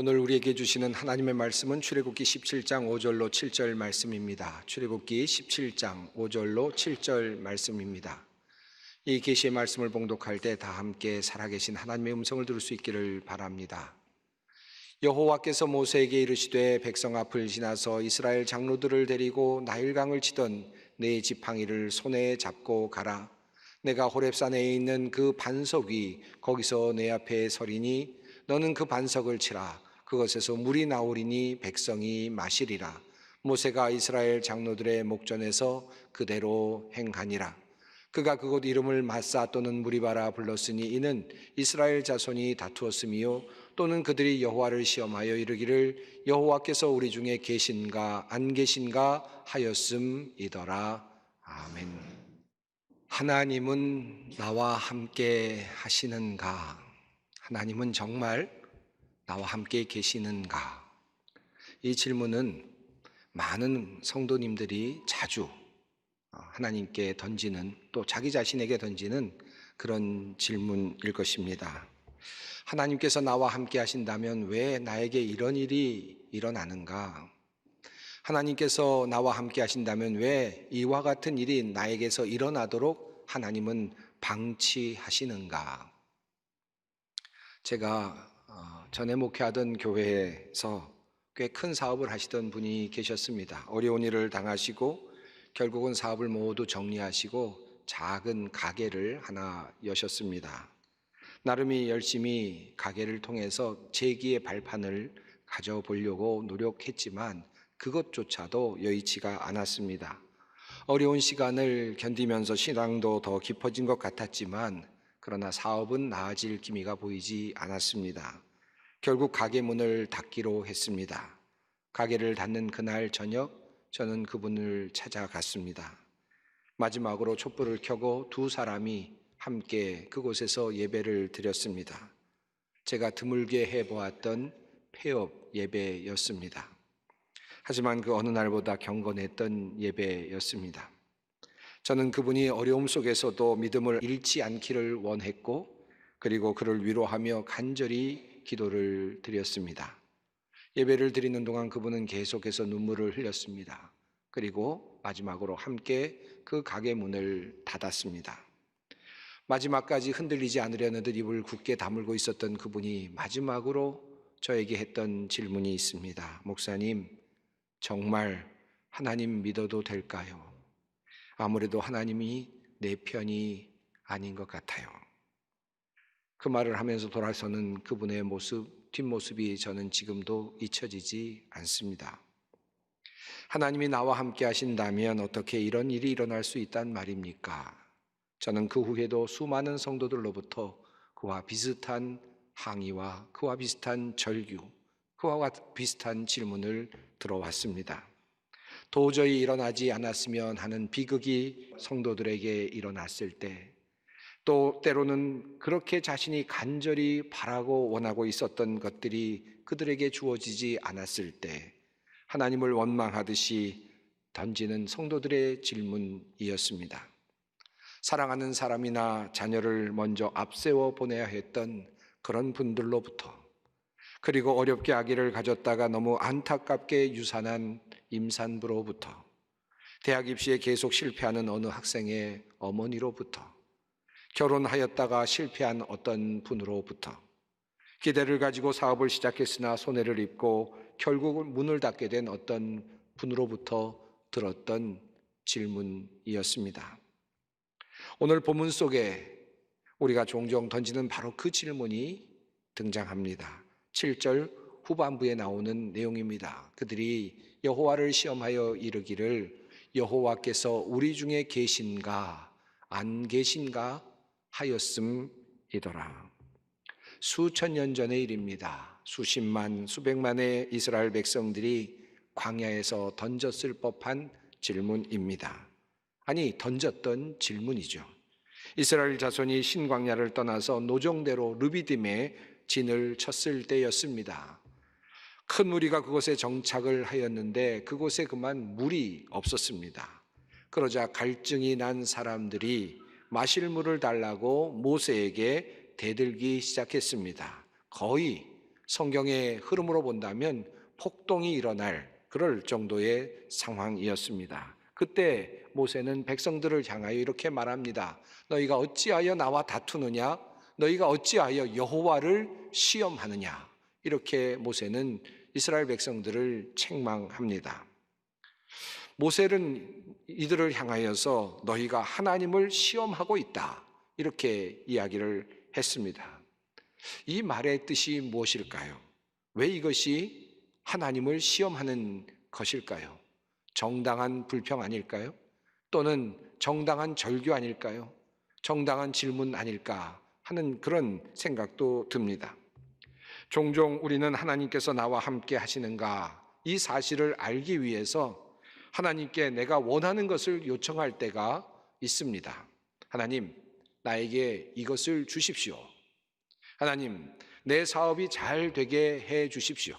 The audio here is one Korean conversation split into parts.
오늘 우리에게 주시는 하나님의 말씀은 출애굽기 17장 5절로 7절 말씀입니다. 출애굽기 17장 5절로 7절 말씀입니다. 이 계시의 말씀을 봉독할 때 다 함께 살아계신 하나님의 음성을 들을 수 있기를 바랍니다. 여호와께서 모세에게 이르시되 백성 앞을 지나서 이스라엘 장로들을 데리고 나일강을 치던 네 지팡이를 손에 잡고 가라. 내가 호렙산에 있는 그 반석 위 거기서 내 앞에 서리니 너는 그 반석을 치라. 그것에서 물이 나오리니 백성이 마시리라. 모세가 이스라엘 장로들의 목전에서 그대로 행하니라. 그가 그곳 이름을 마사 또는 무리바라 불렀으니 이는 이스라엘 자손이 다투었음이요 또는 그들이 여호와를 시험하여 이르기를 여호와께서 우리 중에 계신가 안 계신가 하였음이더라. 아멘. 하나님은 나와 함께 하시는가? 하나님은 정말 나와 함께 계시는가? 이 질문은 많은 성도님들이 자주 하나님께 던지는, 또 자기 자신에게 던지는 그런 질문일 것입니다. 하나님께서 나와 함께 하신다면 왜 나에게 이런 일이 일어나는가? 하나님께서 나와 함께 하신다면 왜 이와 같은 일이 나에게서 일어나도록 하나님은 방치하시는가? 제가 전에 목회하던 교회에서 꽤 큰 사업을 하시던 분이 계셨습니다. 어려운 일을 당하시고 결국은 사업을 모두 정리하시고 작은 가게를 하나 여셨습니다. 나름이 열심히 가게를 통해서 재기의 발판을 가져보려고 노력했지만 그것조차도 여의치가 않았습니다. 어려운 시간을 견디면서 신앙도 더 깊어진 것 같았지만 그러나 사업은 나아질 기미가 보이지 않았습니다. 결국 가게 문을 닫기로 했습니다. 가게를 닫는 그날 저녁 저는 그분을 찾아갔습니다. 마지막으로 촛불을 켜고 두 사람이 함께 그곳에서 예배를 드렸습니다. 제가 드물게 해보았던 폐업 예배였습니다. 하지만 그 어느 날보다 경건했던 예배였습니다. 저는 그분이 어려움 속에서도 믿음을 잃지 않기를 원했고 그리고 그를 위로하며 간절히 기도를 드렸습니다. 예배를 드리는 동안 그분은 계속해서 눈물을 흘렸습니다. 그리고 마지막으로 함께 그 가게 문을 닫았습니다. 마지막까지 흔들리지 않으려는 듯 입을 굳게 다물고 있었던 그분이 마지막으로 저에게 했던 질문이 있습니다. 목사님, 정말 하나님 믿어도 될까요? 아무래도 하나님이 내 편이 아닌 것 같아요. 그 말을 하면서 돌아서는 그분의 뒷모습이 저는 지금도 잊혀지지 않습니다. 하나님이 나와 함께 하신다면 어떻게 이런 일이 일어날 수 있단 말입니까? 저는 그 후에도 수많은 성도들로부터 그와 비슷한 항의와 그와 비슷한 절규, 그와 비슷한 질문을 들어왔습니다. 도저히 일어나지 않았으면 하는 비극이 성도들에게 일어났을 때, 또 때로는 그렇게 자신이 간절히 바라고 원하고 있었던 것들이 그들에게 주어지지 않았을 때 하나님을 원망하듯이 던지는 성도들의 질문이었습니다. 사랑하는 사람이나 자녀를 먼저 앞세워 보내야 했던 그런 분들로부터, 그리고 어렵게 아기를 가졌다가 너무 안타깝게 유산한 임산부로부터, 대학 입시에 계속 실패하는 어느 학생의 어머니로부터, 결혼하였다가 실패한 어떤 분으로부터, 기대를 가지고 사업을 시작했으나 손해를 입고 결국은 문을 닫게 된 어떤 분으로부터 들었던 질문이었습니다. 오늘 본문 속에 우리가 종종 던지는 바로 그 질문이 등장합니다. 7절 후반부에 나오는 내용입니다. 그들이 여호와를 시험하여 이르기를 여호와께서 우리 중에 계신가 안 계신가 하였음이더라. 수천 년 전의 일입니다. 수십만 수백만의 이스라엘 백성들이 광야에서 던졌을 법한 질문입니다. 아니, 던졌던 질문이죠. 이스라엘 자손이 신광야를 떠나서 노정대로 르비딤에 진을 쳤을 때였습니다. 큰 무리가 그곳에 정착을 하였는데 그곳에 그만 물이 없었습니다. 그러자 갈증이 난 사람들이 마실 물을 달라고 모세에게 대들기 시작했습니다. 거의 성경의 흐름으로 본다면 폭동이 일어날 그럴 정도의 상황이었습니다. 그때 모세는 백성들을 향하여 이렇게 말합니다. 너희가 어찌하여 나와 다투느냐? 너희가 어찌하여 여호와를 시험하느냐? 이렇게 모세는 이스라엘 백성들을 책망합니다. 모세는 이들을 향하여서 너희가 하나님을 시험하고 있다, 이렇게 이야기를 했습니다. 이 말의 뜻이 무엇일까요? 왜 이것이 하나님을 시험하는 것일까요? 정당한 불평 아닐까요? 또는 정당한 절규 아닐까요? 정당한 질문 아닐까 하는 그런 생각도 듭니다. 종종 우리는 하나님께서 나와 함께 하시는가, 이 사실을 알기 위해서 하나님께 내가 원하는 것을 요청할 때가 있습니다. 하나님, 나에게 이것을 주십시오. 하나님, 내 사업이 잘 되게 해 주십시오.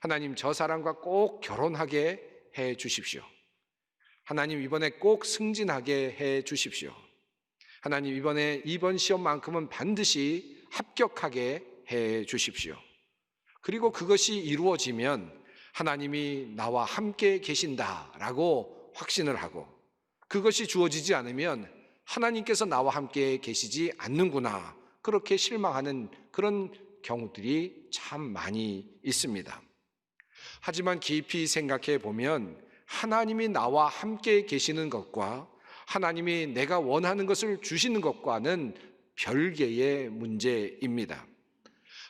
하나님, 저 사람과 꼭 결혼하게 해 주십시오. 하나님, 이번에 꼭 승진하게 해 주십시오. 하나님, 이번 시험만큼은 반드시 합격하게 해 주십시오. 그리고 그것이 이루어지면 하나님이 나와 함께 계신다라고 확신을 하고, 그것이 주어지지 않으면 하나님께서 나와 함께 계시지 않는구나, 그렇게 실망하는 그런 경우들이 참 많이 있습니다. 하지만 깊이 생각해 보면 하나님이 나와 함께 계시는 것과 하나님이 내가 원하는 것을 주시는 것과는 별개의 문제입니다.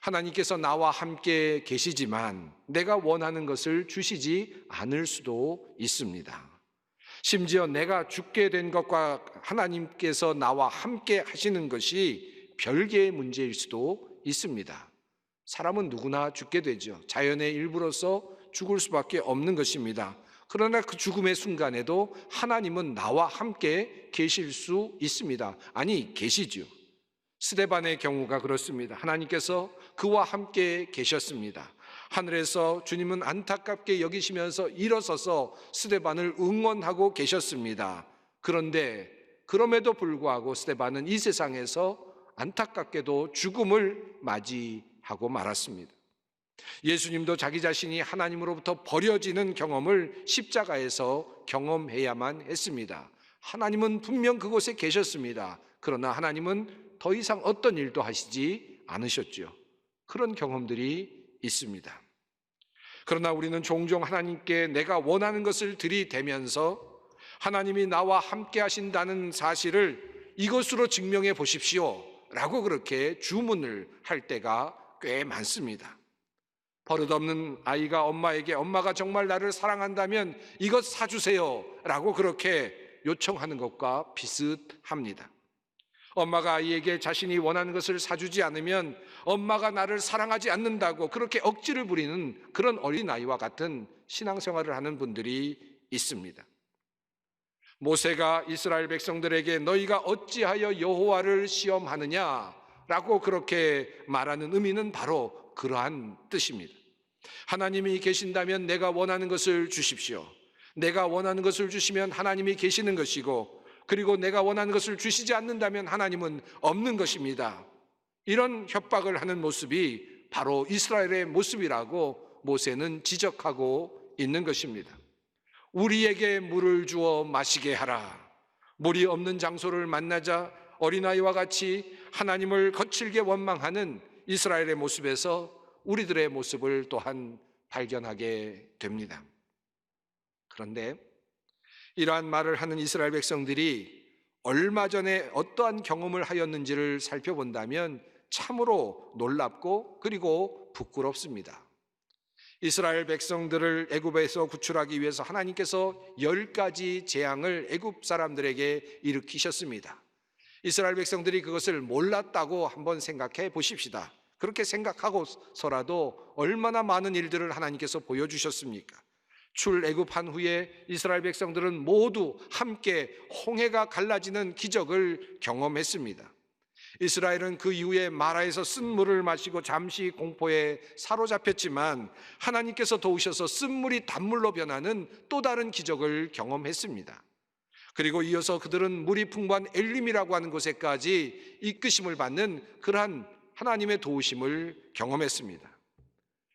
하나님께서 나와 함께 계시지만 내가 원하는 것을 주시지 않을 수도 있습니다. 심지어 내가 죽게 된 것과 하나님께서 나와 함께 하시는 것이 별개의 문제일 수도 있습니다. 사람은 누구나 죽게 되죠. 자연의 일부로서 죽을 수밖에 없는 것입니다. 그러나 그 죽음의 순간에도 하나님은 나와 함께 계실 수 있습니다. 아니, 계시죠. 스데반의 경우가 그렇습니다. 하나님께서 그와 함께 계셨습니다. 하늘에서 주님은 안타깝게 여기시면서 일어서서 스데반을 응원하고 계셨습니다. 그런데 그럼에도 불구하고 스데반은 이 세상에서 안타깝게도 죽음을 맞이하고 말았습니다. 예수님도 자기 자신이 하나님으로부터 버려지는 경험을 십자가에서 경험해야만 했습니다. 하나님은 분명 그곳에 계셨습니다. 그러나 하나님은 더 이상 어떤 일도 하시지 않으셨죠. 그런 경험들이 있습니다. 그러나 우리는 종종 하나님께 내가 원하는 것을 들이대면서 하나님이 나와 함께 하신다는 사실을 이것으로 증명해 보십시오 라고 그렇게 주문을 할 때가 꽤 많습니다. 버릇없는 아이가 엄마에게 엄마가 정말 나를 사랑한다면 이것 사주세요 라고 그렇게 요청하는 것과 비슷합니다. 엄마가 아이에게 자신이 원하는 것을 사주지 않으면 엄마가 나를 사랑하지 않는다고 그렇게 억지를 부리는 그런 어린아이와 같은 신앙생활을 하는 분들이 있습니다. 모세가 이스라엘 백성들에게 너희가 어찌하여 여호와를 시험하느냐라고 그렇게 말하는 의미는 바로 그러한 뜻입니다. 하나님이 계신다면 내가 원하는 것을 주십시오. 내가 원하는 것을 주시면 하나님이 계시는 것이고, 그리고 내가 원하는 것을 주시지 않는다면 하나님은 없는 것입니다. 이런 협박을 하는 모습이 바로 이스라엘의 모습이라고 모세는 지적하고 있는 것입니다. 우리에게 물을 주어 마시게 하라. 물이 없는 장소를 만나자 어린아이와 같이 하나님을 거칠게 원망하는 이스라엘의 모습에서 우리들의 모습을 또한 발견하게 됩니다. 그런데 이러한 말을 하는 이스라엘 백성들이 얼마 전에 어떠한 경험을 하였는지를 살펴본다면 참으로 놀랍고 그리고 부끄럽습니다. 이스라엘 백성들을 애굽에서 구출하기 위해서 하나님께서 10가지 재앙을 애굽 사람들에게 일으키셨습니다. 이스라엘 백성들이 그것을 몰랐다고 한번 생각해 보십시다. 그렇게 생각하고서라도 얼마나 많은 일들을 하나님께서 보여주셨습니까? 출애굽한 후에 이스라엘 백성들은 모두 함께 홍해가 갈라지는 기적을 경험했습니다. 이스라엘은 그 이후에 마라에서 쓴물을 마시고 잠시 공포에 사로잡혔지만 하나님께서 도우셔서 쓴물이 단물로 변하는 또 다른 기적을 경험했습니다. 그리고 이어서 그들은 물이 풍부한 엘림이라고 하는 곳에까지 이끄심을 받는 그러한 하나님의 도우심을 경험했습니다.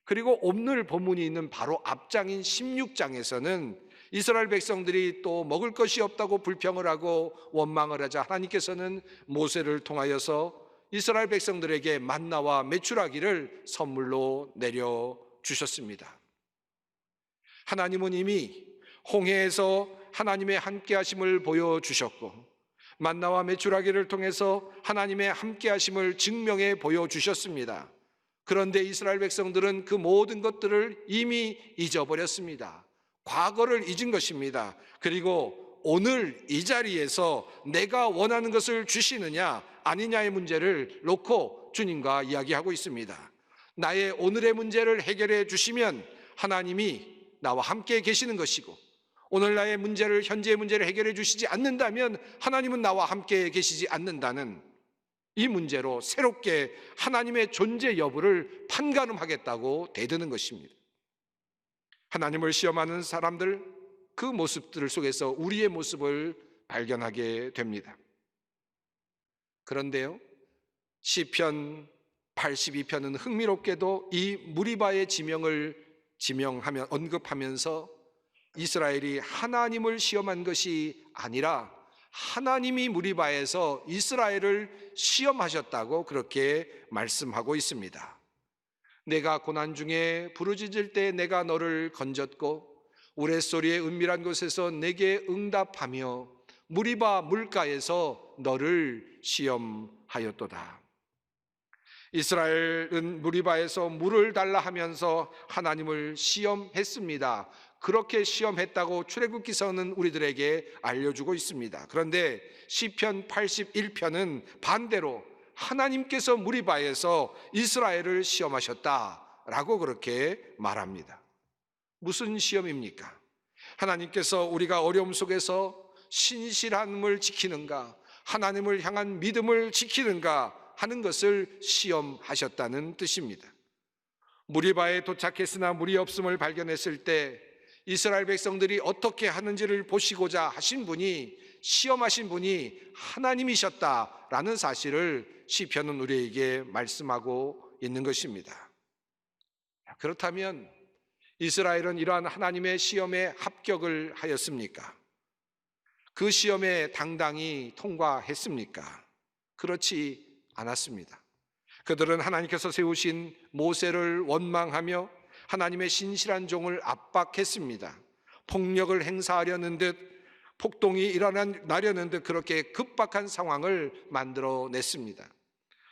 그리고 오늘 본문이 있는 바로 앞장인 16장에서는 이스라엘 백성들이 또 먹을 것이 없다고 불평을 하고 원망을 하자 하나님께서는 모세를 통하여서 이스라엘 백성들에게 만나와 메추라기를 선물로 내려주셨습니다. 하나님은 이미 홍해에서 하나님의 함께하심을 보여주셨고 만나와 메추라기를 통해서 하나님의 함께하심을 증명해 보여주셨습니다. 그런데 이스라엘 백성들은 그 모든 것들을 이미 잊어버렸습니다. 과거를 잊은 것입니다. 그리고 오늘 이 자리에서 내가 원하는 것을 주시느냐 아니냐의 문제를 놓고 주님과 이야기하고 있습니다. 나의 오늘의 문제를 해결해 주시면 하나님이 나와 함께 계시는 것이고, 오늘 나의 문제를, 현재의 문제를 해결해 주시지 않는다면 하나님은 나와 함께 계시지 않는다는 이 문제로 새롭게 하나님의 존재 여부를 판가름하겠다고 대드는 것입니다. 하나님을 시험하는 사람들, 그 모습들 속에서 우리의 모습을 발견하게 됩니다. 그런데요, 시편 82편은 흥미롭게도 이 무리바의 지명을 언급하면서 이스라엘이 하나님을 시험한 것이 아니라 하나님이 무리바에서 이스라엘을 시험하셨다고 그렇게 말씀하고 있습니다. 내가 고난 중에 부르짖을 때 내가 너를 건졌고 우레소리의 은밀한 곳에서 내게 응답하며 무리바 물가에서 너를 시험하였도다. 이스라엘은 무리바에서 물을 달라 하면서 하나님을 시험했습니다. 그렇게 시험했다고 출애굽기서는 우리들에게 알려주고 있습니다. 그런데 시편 81편은 반대로 하나님께서 무리바에서 이스라엘을 시험하셨다라고 그렇게 말합니다. 무슨 시험입니까? 하나님께서 우리가 어려움 속에서 신실함을 지키는가, 하나님을 향한 믿음을 지키는가 하는 것을 시험하셨다는 뜻입니다. 무리바에 도착했으나 물이 없음을 발견했을 때 이스라엘 백성들이 어떻게 하는지를 보시고자 하신 분이, 시험하신 분이 하나님이셨다라는 사실을 시편은 우리에게 말씀하고 있는 것입니다. 그렇다면 이스라엘은 이러한 하나님의 시험에 합격을 하였습니까? 그 시험에 당당히 통과했습니까? 그렇지 않았습니다. 그들은 하나님께서 세우신 모세를 원망하며 하나님의 신실한 종을 압박했습니다. 폭력을 행사하려는 듯, 폭동이 일어나려는 듯 그렇게 급박한 상황을 만들어냈습니다.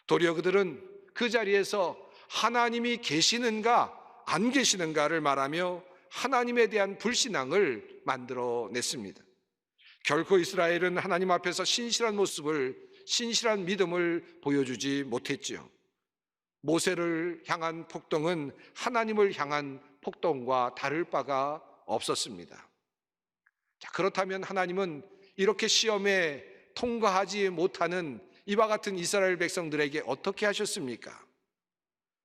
도리어 그들은 그 자리에서 하나님이 계시는가 안 계시는가를 말하며 하나님에 대한 불신앙을 만들어냈습니다. 결코 이스라엘은 하나님 앞에서 신실한 모습을, 신실한 믿음을 보여주지 못했지요. 모세를 향한 폭동은 하나님을 향한 폭동과 다를 바가 없었습니다. 자, 그렇다면 하나님은 이렇게 시험에 통과하지 못하는 이와 같은 이스라엘 백성들에게 어떻게 하셨습니까?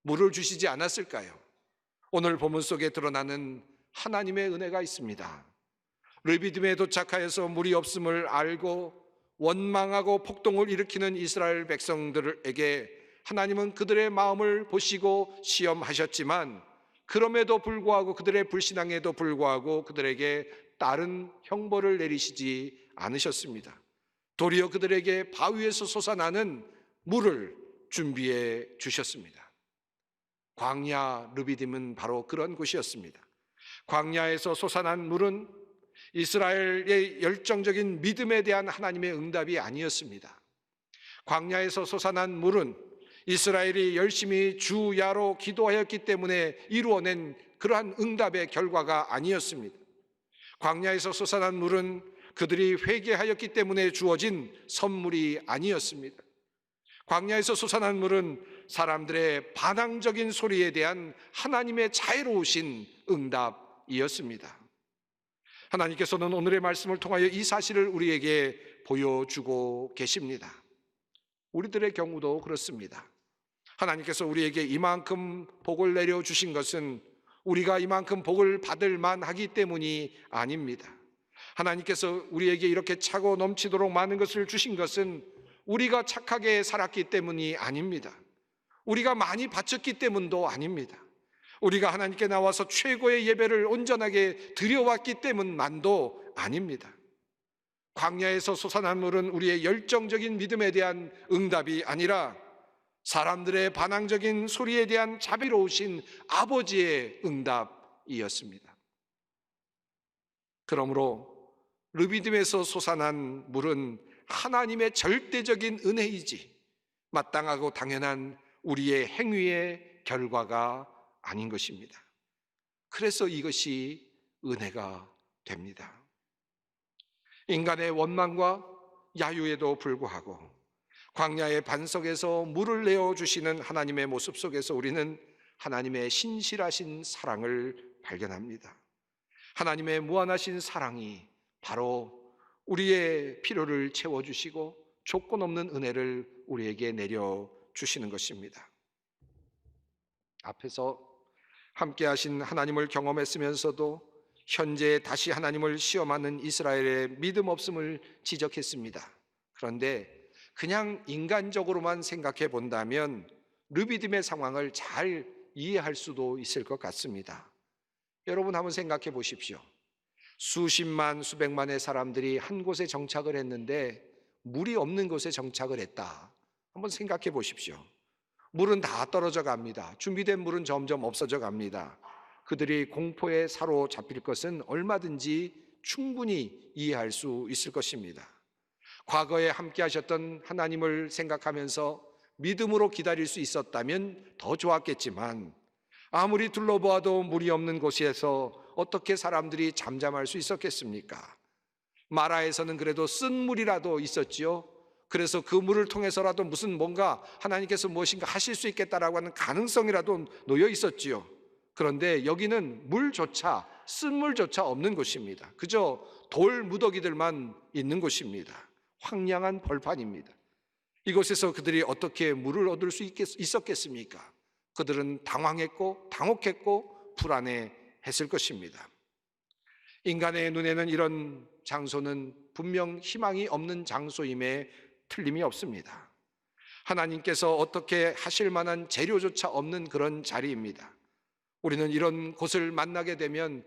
물을 주시지 않았을까요? 오늘 본문 속에 드러나는 하나님의 은혜가 있습니다. 르비딤에 도착하여서 물이 없음을 알고 원망하고 폭동을 일으키는 이스라엘 백성들에게 하나님은 그들의 마음을 보시고 시험하셨지만, 그럼에도 불구하고, 그들의 불신앙에도 불구하고 그들에게 다른 형벌을 내리시지 않으셨습니다. 도리어 그들에게 바위에서 솟아나는 물을 준비해 주셨습니다. 광야 르비딤은 바로 그런 곳이었습니다. 광야에서 솟아난 물은 이스라엘의 열정적인 믿음에 대한 하나님의 응답이 아니었습니다. 광야에서 솟아난 물은 이스라엘이 열심히 주야로 기도하였기 때문에 이루어낸 그러한 응답의 결과가 아니었습니다. 광야에서 솟아난 물은 그들이 회개하였기 때문에 주어진 선물이 아니었습니다. 광야에서 솟아난 물은 사람들의 반항적인 소리에 대한 하나님의 자애로우신 응답이었습니다. 하나님께서는 오늘의 말씀을 통하여 이 사실을 우리에게 보여주고 계십니다. 우리들의 경우도 그렇습니다. 하나님께서 우리에게 이만큼 복을 내려주신 것은 우리가 이만큼 복을 받을 만하기 때문이 아닙니다. 하나님께서 우리에게 이렇게 차고 넘치도록 많은 것을 주신 것은 우리가 착하게 살았기 때문이 아닙니다. 우리가 많이 바쳤기 때문도 아닙니다. 우리가 하나님께 나와서 최고의 예배를 온전하게 드려왔기 때문만도 아닙니다. 광야에서 솟아난 물은 우리의 열정적인 믿음에 대한 응답이 아니라 사람들의 반항적인 소리에 대한 자비로우신 아버지의 응답이었습니다. 그러므로 르비딤에서 솟아난 물은 하나님의 절대적인 은혜이지 마땅하고 당연한 우리의 행위의 결과가 아닌 것입니다. 그래서 이것이 은혜가 됩니다. 인간의 원망과 야유에도 불구하고 광야의 반석에서 물을 내어주시는 하나님의 모습 속에서 우리는 하나님의 신실하신 사랑을 발견합니다. 하나님의 무한하신 사랑이 바로 우리의 필요를 채워주시고 조건 없는 은혜를 우리에게 내려주시는 것입니다. 앞에서 함께 하신 하나님을 경험했으면서도 현재 다시 하나님을 시험하는 이스라엘의 믿음 없음을 지적했습니다. 그런데 그냥 인간적으로만 생각해 본다면 르비딤의 상황을 잘 이해할 수도 있을 것 같습니다. 여러분 한번 생각해 보십시오. 수십만 수백만의 사람들이 한 곳에 정착을 했는데 물이 없는 곳에 정착을 했다. 한번 생각해 보십시오. 물은 다 떨어져 갑니다. 준비된 물은 점점 없어져 갑니다. 그들이 공포에 사로잡힐 것은 얼마든지 충분히 이해할 수 있을 것입니다. 과거에 함께 하셨던 하나님을 생각하면서 믿음으로 기다릴 수 있었다면 더 좋았겠지만 아무리 둘러보아도 물이 없는 곳에서 어떻게 사람들이 잠잠할 수 있었겠습니까? 마라에서는 그래도 쓴 물이라도 있었지요. 그래서 그 물을 통해서라도 무슨 뭔가 하나님께서 무엇인가 하실 수 있겠다라고 하는 가능성이라도 놓여 있었지요. 그런데 여기는 물조차, 쓴물조차 없는 곳입니다. 그저 돌 무더기들만 있는 곳입니다. 황량한 벌판입니다. 이곳에서 그들이 어떻게 물을 얻을 수 있었겠습니까? 그들은 당황했고 당혹했고 불안해했을 것입니다. 인간의 눈에는 이런 장소는 분명 희망이 없는 장소임에 틀림이 없습니다. 하나님께서 어떻게 하실 만한 재료조차 없는 그런 자리입니다. 우리는 이런 곳을 만나게 되면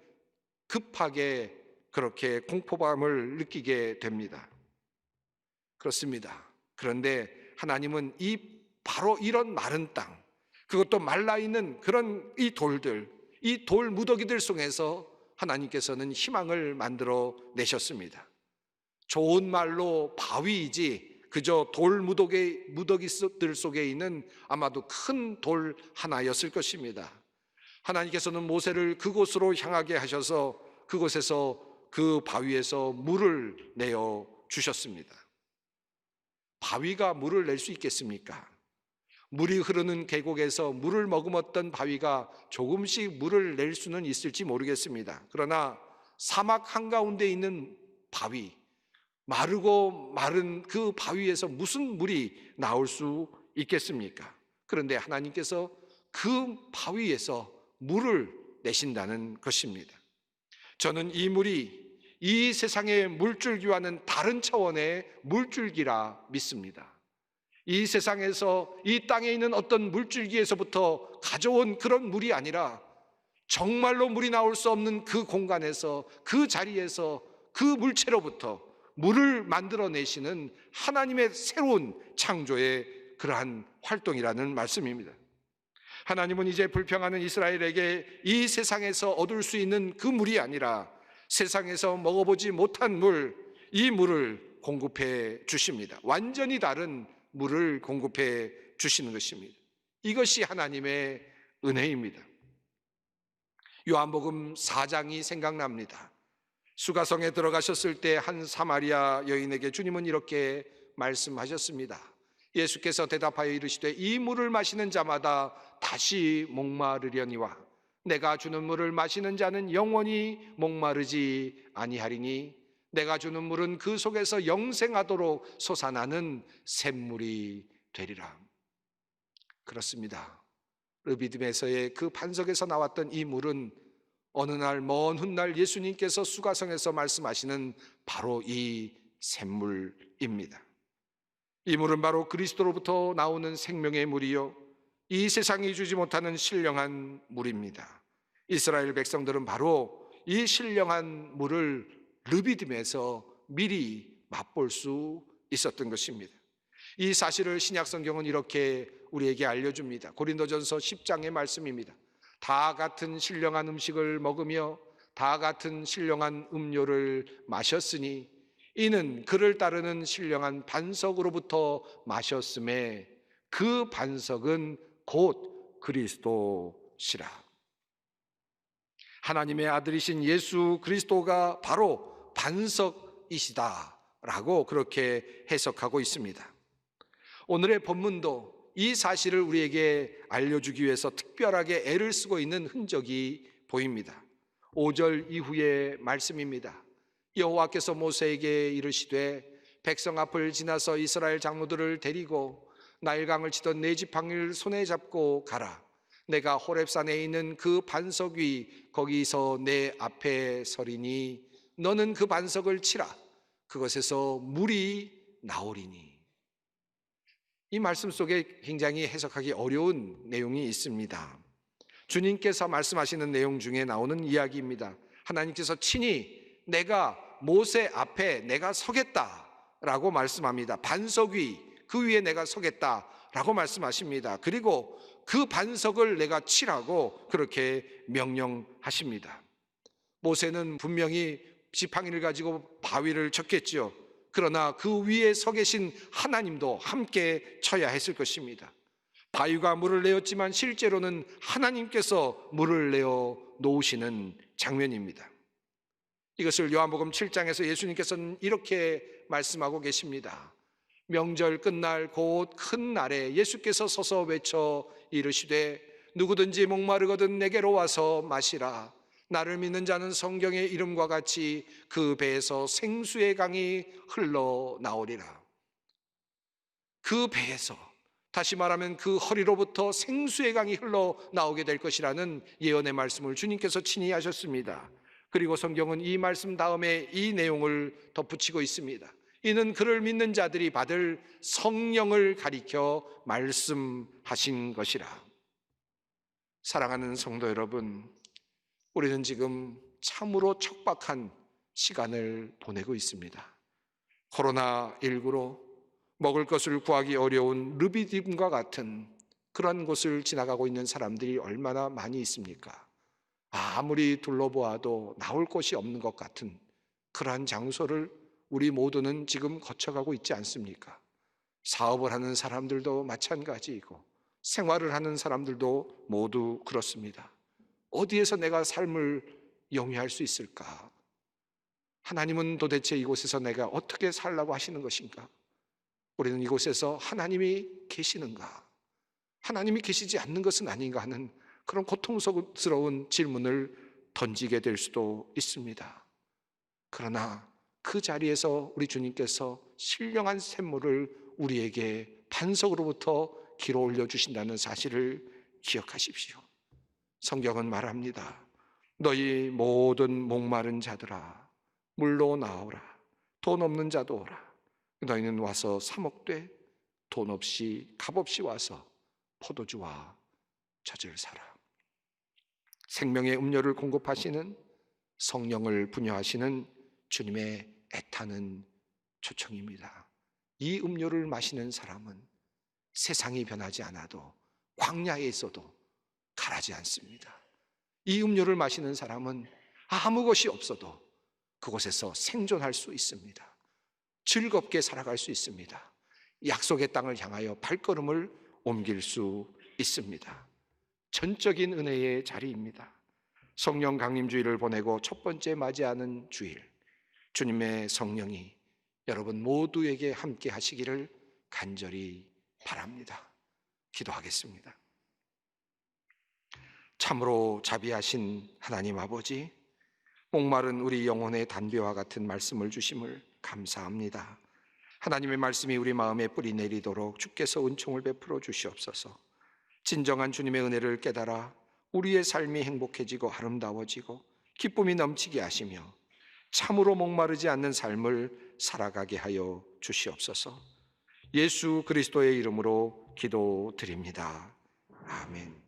급하게 그렇게 공포감을 느끼게 됩니다. 그렇습니다. 그런데 하나님은 바로 이런 마른 땅, 그것도 말라있는 그런 이 돌들, 이 돌 무더기들 속에서 하나님께서는 희망을 만들어 내셨습니다. 좋은 말로 바위이지 그저 돌 무더기들 속에 있는 아마도 큰 돌 하나였을 것입니다. 하나님께서는 모세를 그곳으로 향하게 하셔서 그곳에서 그 바위에서 물을 내어 주셨습니다. 바위가 물을 낼 수 있겠습니까? 물이 흐르는 계곡에서 물을 머금었던 바위가 조금씩 물을 낼 수는 있을지 모르겠습니다. 그러나 사막 한가운데 있는 바위, 마르고 마른 그 바위에서 무슨 물이 나올 수 있겠습니까? 그런데 하나님께서 그 바위에서 물을 내신다는 것입니다. 저는 이 물이 이 세상의 물줄기와는 다른 차원의 물줄기라 믿습니다. 이 세상에서 이 땅에 있는 어떤 물줄기에서부터 가져온 그런 물이 아니라 정말로 물이 나올 수 없는 그 공간에서, 그 자리에서, 그 물체로부터 물을 만들어내시는 하나님의 새로운 창조의 그러한 활동이라는 말씀입니다. 하나님은 이제 불평하는 이스라엘에게 이 세상에서 얻을 수 있는 그 물이 아니라 세상에서 먹어보지 못한 물, 이 물을 공급해 주십니다. 완전히 다른 물을 공급해 주시는 것입니다. 이것이 하나님의 은혜입니다. 요한복음 4장이 생각납니다. 수가성에 들어가셨을 때 한 사마리아 여인에게 주님은 이렇게 말씀하셨습니다. 예수께서 대답하여 이르시되 이 물을 마시는 자마다 다시 목마르려니와 내가 주는 물을 마시는 자는 영원히 목마르지 아니하리니 내가 주는 물은 그 속에서 영생하도록 솟아나는 샘물이 되리라. 그렇습니다. 르비딤에서의 그 반석에서 나왔던 이 물은 어느 날 먼 훗날 예수님께서 수가성에서 말씀하시는 바로 이 샘물입니다. 이 물은 바로 그리스도로부터 나오는 생명의 물이요 이 세상이 주지 못하는 신령한 물입니다. 이스라엘 백성들은 바로 이 신령한 물을 르비딤에서 미리 맛볼 수 있었던 것입니다. 이 사실을 신약 성경은 이렇게 우리에게 알려줍니다. 고린도전서 10장의 말씀입니다. 다 같은 신령한 음식을 먹으며 다 같은 신령한 음료를 마셨으니 이는 그를 따르는 신령한 반석으로부터 마셨음에 그 반석은 곧 그리스도시라. 하나님의 아들이신 예수 그리스도가 바로 반석이시다라고 그렇게 해석하고 있습니다. 오늘의 본문도 이 사실을 우리에게 알려주기 위해서 특별하게 애를 쓰고 있는 흔적이 보입니다. 5절 이후의 말씀입니다. 여호와께서 모세에게 이르시되 백성 앞을 지나서 이스라엘 장로들을 데리고 나일강을 치던 네 지팡이를 손에 잡고 가라. 내가 호렙산에 있는 그 반석 위 거기서 내 앞에 서리니 너는 그 반석을 치라. 그것에서 물이 나오리니. 이 말씀 속에 굉장히 해석하기 어려운 내용이 있습니다. 주님께서 말씀하시는 내용 중에 나오는 이야기입니다. 하나님께서 친히 내가 모세 앞에 내가 서겠다라고 말씀합니다. 반석 위, 그 위에 내가 서겠다라고 말씀하십니다. 그리고 그 반석을 내가 치라고 그렇게 명령하십니다. 모세는 분명히 지팡이를 가지고 바위를 쳤겠죠. 그러나 그 위에 서 계신 하나님도 함께 쳐야 했을 것입니다. 바위가 물을 내었지만 실제로는 하나님께서 물을 내어 놓으시는 장면입니다. 이것을 요한복음 7장에서 예수님께서는 이렇게 말씀하고 계십니다. 명절 끝날 곧 큰 날에 예수께서 서서 외쳐 이르시되 누구든지 목마르거든 내게로 와서 마시라. 나를 믿는 자는 성경의 이름과 같이 그 배에서 생수의 강이 흘러나오리라. 그 배에서, 다시 말하면 그 허리로부터 생수의 강이 흘러나오게 될 것이라는 예언의 말씀을 주님께서 친히 하셨습니다. 그리고 성경은 이 말씀 다음에 이 내용을 덧붙이고 있습니다. 이는 그를 믿는 자들이 받을 성령을 가리켜 말씀하신 것이라. 사랑하는 성도 여러분, 우리는 지금 참으로 척박한 시간을 보내고 있습니다. 코로나19로 먹을 것을 구하기 어려운 르비딤과 같은 그런 곳을 지나가고 있는 사람들이 얼마나 많이 있습니까? 아무리 둘러보아도 나올 곳이 없는 것 같은 그러한 장소를 우리 모두는 지금 거쳐가고 있지 않습니까? 사업을 하는 사람들도 마찬가지이고 생활을 하는 사람들도 모두 그렇습니다. 어디에서 내가 삶을 영위할 수 있을까? 하나님은 도대체 이곳에서 내가 어떻게 살라고 하시는 것인가? 우리는 이곳에서 하나님이 계시는가? 하나님이 계시지 않는 것은 아닌가 하는 그런 고통스러운 질문을 던지게 될 수도 있습니다. 그러나 그 자리에서 우리 주님께서 신령한 샘물을 우리에게 반석으로부터 길어 올려주신다는 사실을 기억하십시오. 성경은 말합니다. 너희 모든 목마른 자들아 물로 나오라. 돈 없는 자도 오라. 너희는 와서 사 먹되 돈 없이 값없이 와서 포도주와 젖을 사라. 생명의 음료를 공급하시는 성령을 분여하시는 주님의 애타는 초청입니다. 이 음료를 마시는 사람은 세상이 변하지 않아도 광야에 있어도 가라지 않습니다. 이 음료를 마시는 사람은 아무 것이 없어도 그곳에서 생존할 수 있습니다. 즐겁게 살아갈 수 있습니다. 약속의 땅을 향하여 발걸음을 옮길 수 있습니다. 전적인 은혜의 자리입니다. 성령 강림주일을 보내고 첫 번째 맞이하는 주일, 주님의 성령이 여러분 모두에게 함께 하시기를 간절히 바랍니다. 기도하겠습니다. 참으로 자비하신 하나님 아버지, 목마른 우리 영혼의 단비와 같은 말씀을 주심을 감사합니다. 하나님의 말씀이 우리 마음에 뿌리 내리도록 주께서 은총을 베풀어 주시옵소서. 진정한 주님의 은혜를 깨달아 우리의 삶이 행복해지고 아름다워지고 기쁨이 넘치게 하시며 참으로 목마르지 않는 삶을 살아가게 하여 주시옵소서. 예수 그리스도의 이름으로 기도드립니다. 아멘.